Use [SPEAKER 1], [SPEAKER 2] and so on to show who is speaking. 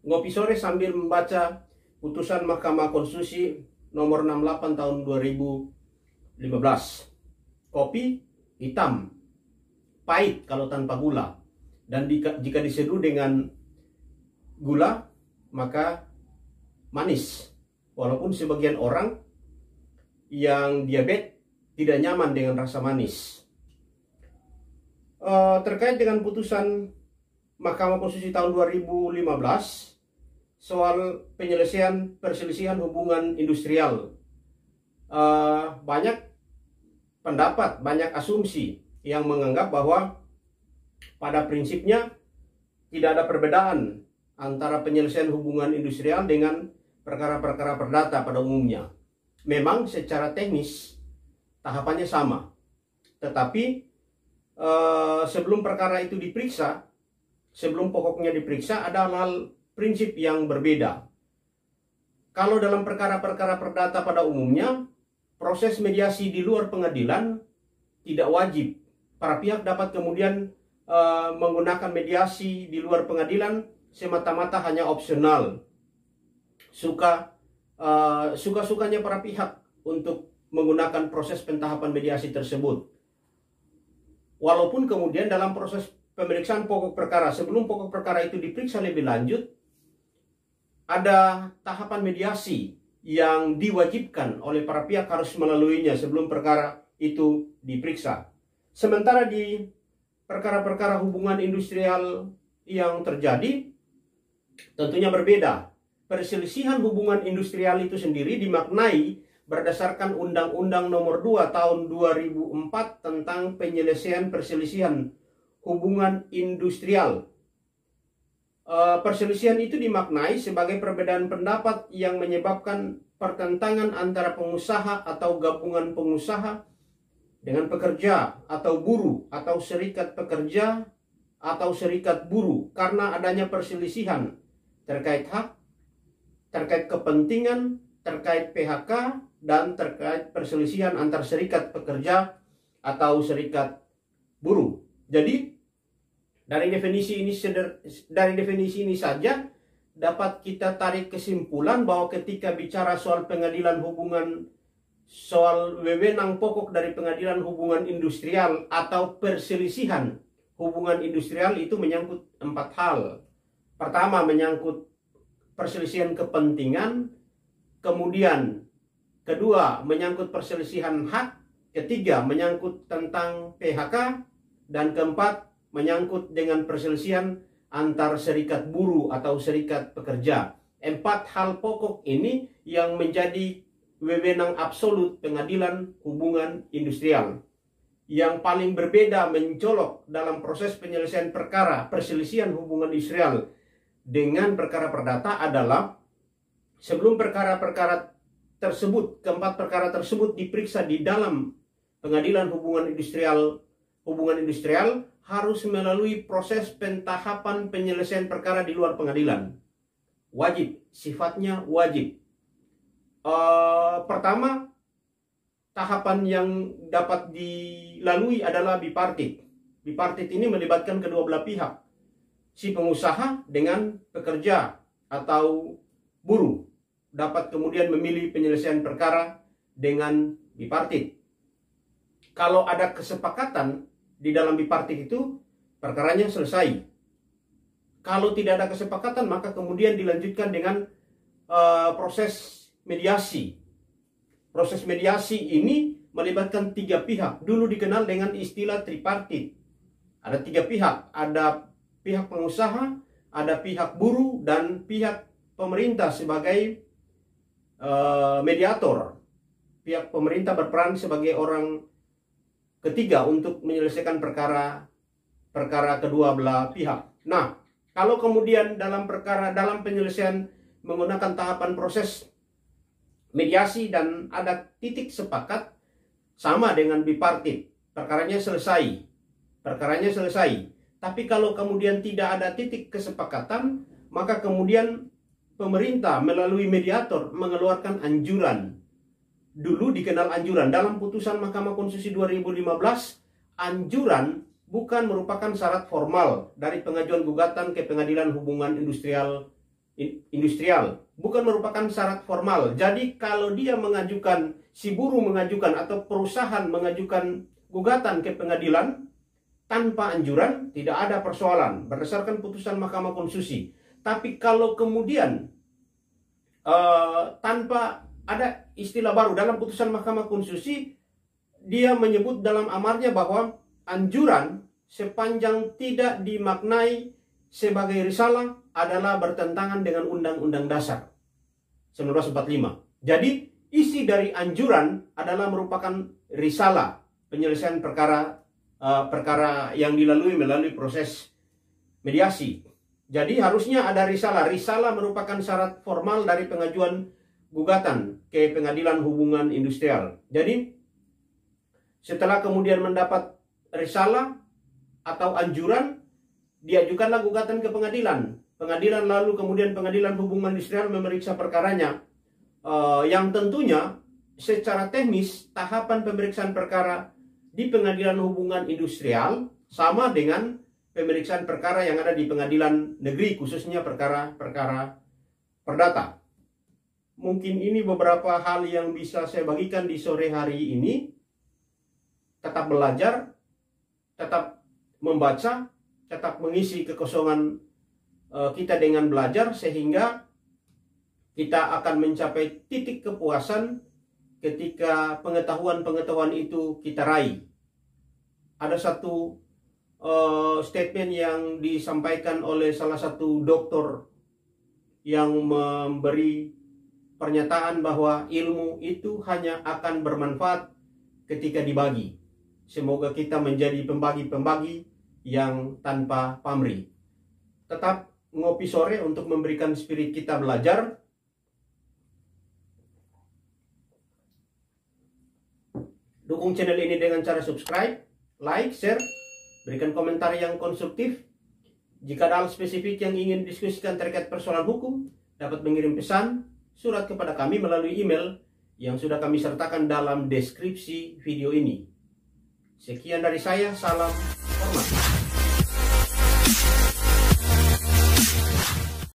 [SPEAKER 1] ngopi sore sambil membaca putusan Mahkamah Konstitusi nomor 68 tahun 2015. Kopi hitam, pahit kalau tanpa gula, dan jika diseduh dengan gula maka manis. Walaupun sebagian orang yang diabetes tidak nyaman dengan rasa manis. Terkait dengan putusan Mahkamah Konstitusi tahun 2015 soal penyelesaian perselisihan hubungan industrial, banyak pendapat, banyak asumsi yang menganggap bahwa pada prinsipnya tidak ada perbedaan antara penyelesaian hubungan industrial dengan perkara-perkara perdata pada umumnya. Memang secara teknis tahapannya sama, tetapi sebelum perkara itu diperiksa, sebelum pokoknya diperiksa, ada hal prinsip yang berbeda. Kalau dalam perkara-perkara perdata pada umumnya, proses mediasi di luar pengadilan tidak wajib. Para pihak dapat kemudian menggunakan mediasi di luar pengadilan semata-mata hanya opsional. Suka-sukanya para pihak untuk menggunakan proses pentahapan mediasi tersebut. Walaupun kemudian dalam proses pemeriksaan pokok perkara, sebelum pokok perkara itu diperiksa lebih lanjut, ada tahapan mediasi yang diwajibkan oleh para pihak harus melaluinya sebelum perkara itu diperiksa. Sementara di perkara-perkara hubungan industrial yang terjadi tentunya berbeda. Perselisihan hubungan industrial itu sendiri dimaknai berdasarkan Undang-Undang Nomor 2 Tahun 2004 tentang penyelesaian perselisihan hubungan industrial. Perselisihan itu dimaknai sebagai perbedaan pendapat yang menyebabkan pertentangan antara pengusaha atau gabungan pengusaha dengan pekerja atau buruh atau serikat pekerja atau serikat buruh karena adanya perselisihan terkait hak, terkait kepentingan, terkait PHK, dan terkait perselisihan antar serikat pekerja atau serikat buruh. Jadi dari definisi ini saja dapat kita tarik kesimpulan bahwa ketika bicara soal pengadilan hubungan, soal wewenang pokok dari pengadilan hubungan industrial atau perselisihan hubungan industrial itu menyangkut 4 hal. Pertama, menyangkut perselisihan kepentingan. Kemudian kedua, menyangkut perselisihan hak. Ketiga, menyangkut tentang PHK. Dan keempat, menyangkut dengan perselisihan antar serikat buruh atau serikat pekerja. 4 hal pokok ini yang menjadi wewenang absolut pengadilan hubungan industrial. Yang paling berbeda mencolok dalam proses penyelesaian perkara perselisihan hubungan industrial dengan perkara perdata adalah sebelum perkara-perkara tersebut, keempat perkara tersebut diperiksa di dalam pengadilan hubungan industrial harus melalui proses pentahapan penyelesaian perkara di luar pengadilan. Wajib, sifatnya wajib. Pertama, tahapan yang dapat dilalui adalah bipartit. Bipartit ini melibatkan kedua belah pihak, si pengusaha dengan pekerja atau buruh, dapat kemudian memilih penyelesaian perkara dengan bipartit. Kalau ada kesepakatan di dalam bipartit itu, perkaranya selesai. Kalau tidak ada kesepakatan, maka kemudian dilanjutkan dengan proses mediasi. Proses mediasi ini melibatkan 3 pihak. Dulu dikenal dengan istilah tripartit. Ada 3 pihak. Ada pihak pengusaha, ada pihak buruh, dan pihak pemerintah sebagai mediator. Pihak pemerintah berperan sebagai orang ketiga untuk menyelesaikan perkara kedua belah pihak. Nah, kalau kemudian dalam penyelesaian menggunakan tahapan proses mediasi dan ada titik sepakat sama dengan bipartit, perkaranya selesai. Tapi kalau kemudian tidak ada titik kesepakatan, maka kemudian pemerintah melalui mediator mengeluarkan anjuran. Dulu dikenal anjuran. Dalam putusan Mahkamah Konstitusi 2015, anjuran bukan merupakan syarat formal dari pengajuan gugatan ke pengadilan hubungan industrial industrial, bukan merupakan syarat formal. Jadi kalau dia mengajukan, si buruh mengajukan atau perusahaan mengajukan gugatan ke pengadilan tanpa anjuran, tidak ada persoalan berdasarkan putusan Mahkamah Konstitusi. Tapi kalau kemudian tanpa ada istilah baru dalam putusan Mahkamah Konstitusi, dia menyebut dalam amarnya bahwa anjuran sepanjang tidak dimaknai sebagai risalah adalah bertentangan dengan Undang-Undang Dasar 1945. Jadi isi dari anjuran adalah merupakan risalah penyelesaian perkara yang dilalui melalui proses mediasi. Jadi harusnya ada risalah. Risalah merupakan syarat formal dari pengajuan gugatan ke Pengadilan Hubungan Industrial. Jadi setelah kemudian mendapat risalah atau anjuran, diajukanlah gugatan ke pengadilan. Pengadilan lalu kemudian Pengadilan Hubungan Industrial memeriksa perkaranya. Yang tentunya secara teknis tahapan pemeriksaan perkara di Pengadilan Hubungan Industrial sama dengan pemeriksaan perkara yang ada di pengadilan negeri, khususnya perkara-perkara perdata. Mungkin ini beberapa hal yang bisa saya bagikan di sore hari ini. Tetap belajar, tetap membaca, tetap mengisi kekosongan kita dengan belajar, sehingga kita akan mencapai titik kepuasan ketika pengetahuan-pengetahuan itu kita raih. Ada satu statement yang disampaikan oleh salah satu dokter yang memberi pernyataan bahwa ilmu itu hanya akan bermanfaat ketika dibagi. Semoga kita menjadi pembagi-pembagi yang tanpa pamrih. Tetap ngopi sore untuk memberikan spirit kita belajar. Dukung channel ini dengan cara subscribe, like, share, berikan komentar yang konstruktif. Jika ada hal spesifik yang ingin didiskusikan terkait persoalan hukum, dapat mengirim pesan, surat kepada kami melalui email yang sudah kami sertakan dalam deskripsi video ini. Sekian dari saya, salam